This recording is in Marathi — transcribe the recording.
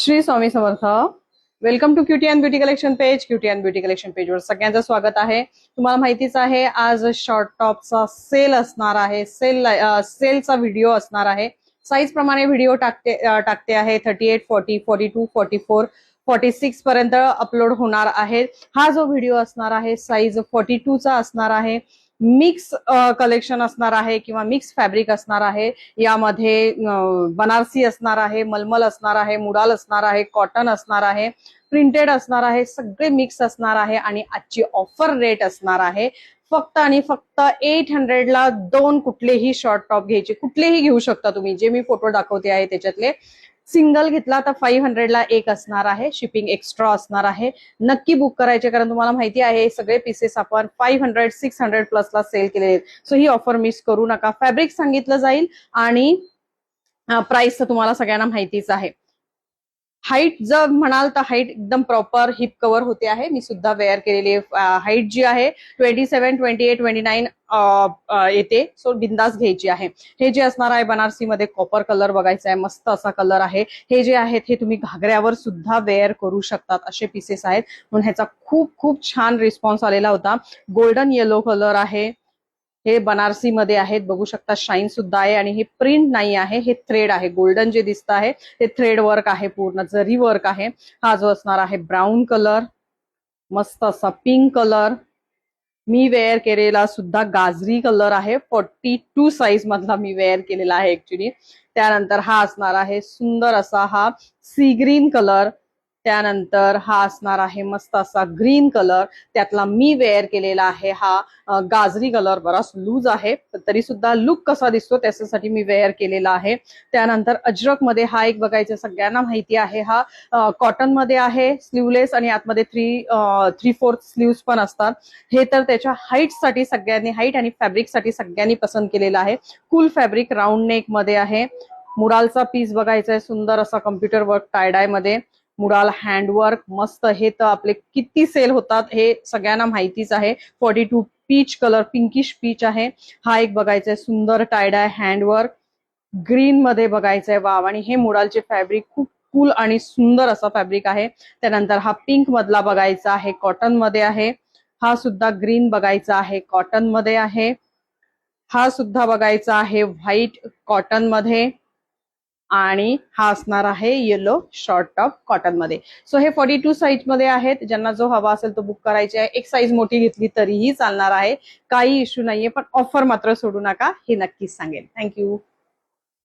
Shri Swami Samarth. Welcome to cutie and beauty collection page. Cutie and beauty collection पेजवर सगळ्यांचं स्वागत आहे. तुम्हाला माहितीच आहे आज शॉर्ट टॉपचा सेल असणार आहे. सेलचा व्हिडिओ असणार आहे. साईज प्रमाणे व्हिडिओ टाकते आहे. 38, 40, 42, 44, 46 पर्यंत अपलोड होणार आहे. हा जो व्हिडिओ असणार आहे साईज 42 चा असणार आहे. मिक्स कलेक्शन असणार आहे किंवा मिक्स फॅब्रिक असणार आहे. यामध्ये बनारसी असणार आहे, मलमल असणार आहे, मुडाल असणार आहे, कॉटन असणार आहे, प्रिंटेड असणार आहे, सगळे मिक्स असणार आहे. आणि आजची ऑफर रेट असणार आहे फक्त आणि फक्त 800 ला 2 कुठलेही शॉर्ट टॉप घ्यायचे. कुठलेही घेऊ शकता तुम्ही. जे मी फोटो दाखवते आहे त्याच्यातले सिंगल घेतला तर 500 ला एक असणार आहे. शिपिंग एक्स्ट्रा असणार आहे. नक्की बुक करायचे कारण तुम्हाला माहिती आहे सगळे पीसेस आपण 500, 600 प्लसला सेल केलेले आहेत. सो ही ऑफर मिस करू नका. फॅब्रिक सांगितलं जाईल आणि प्राइस तर तुम्हाला सगळ्यांना माहितीच आहे. हाईट जर म्हणाल तर हाईट एकदम प्रॉपर हिप कव्हर होते आहे. मी सुद्धा वेअर केलेली हाईट जी आहे 27, 28, 29 येते. सो बिंदास घ्यायची आहे. हे जे असणार आहे बनारसी मध्ये कॉपर कलर बघायचा आहे. मस्त असा कलर आहे. हे जे आहेत हे तुम्ही घागऱ्यावर सुद्धा वेअर करू शकतात असे पीसेस आहेत. म्हणून ह्याचा खूप खूप छान रिस्पॉन्स आलेला होता. गोल्डन येलो कलर आहे. हे बनारसी मध्ये आहेत. बघू शकता शाईन सुद्धा आहे आणि हे प्रिंट नाही आहे. हे थ्रेड आहे. गोल्डन जे दिसत आहे ते थ्रेड वर्क आहे. पूर्ण जरी वर्क आहे. हा जो असणार आहे ब्राऊन कलर, मस्त असा पिंक कलर. मी वेअर केलेला सुद्धा गाजरी कलर आहे. 42 साईज मधला मी वेअर केलेला आहे ऍक्च्युली. त्यानंतर हा असणार आहे सुंदर असा हा सी ग्रीन कलर. त्यानंतर हा असणार आहे मस्त असा ग्रीन कलर. त्यातला मी वेअर केलेला आहे हा गाजरी कलर. बराच लूज आहे तरी सुद्धा लुक कसा दिसतो त्याच्यासाठी मी वेअर केलेला आहे. त्यानंतर अजरक मध्ये हा एक बघायचा सगळ्यांना माहिती आहे. हा कॉटन मध्ये आहे. स्लीवलेस आणि आतमध्ये 3/4 स्लीव्स पण असतात. हे तर त्याच्या हाईट साठी सगळ्यांनी, हाईट आणि फॅब्रिक साठी सगळ्यांनी पसंत केलेलं आहे. कूल फॅब्रिक राऊंड नेक मध्ये आहे. मुडालचा पीस बघायचा आहे. सुंदर असा कम्प्युटर वर्क टायडाय मध्ये. मुडाल हँडवर्क मस्त. हे तर आपले किती सेल होतात हे सगळ्यांना माहितीच आहे. 42 पीच कलर, पिंकिश पीच आहे. हा एक बघायचा आहे सुंदर टायडाय हँडवर्क ग्रीन मध्ये बघायचंय. वाव. आणि हे मुडालचे फॅब्रिक खूप कूल आणि सुंदर असा फॅब्रिक आहे. त्यानंतर हा पिंक मधला बघायचा आहे, कॉटन मध्ये आहे. हा सुद्धा ग्रीन बघायचा आहे, कॉटन मध्ये आहे. हा सुद्धा बघायचा आहे व्हाईट कॉटन मध्ये. आणि हा असणार आहे येलो शॉर्ट टॉप कॉटन मध्ये. सो हे 42 साईज मध्ये आहेत. ज्यांना जो हवा असेल तो बुक करायचे आहे. एक साईज मोठी घेतली तरीही चालणार आहे. काही इश्यू नाहीये. पण ऑफर मात्र सोडू नका हे नक्कीच सांगेन. थँक्यू.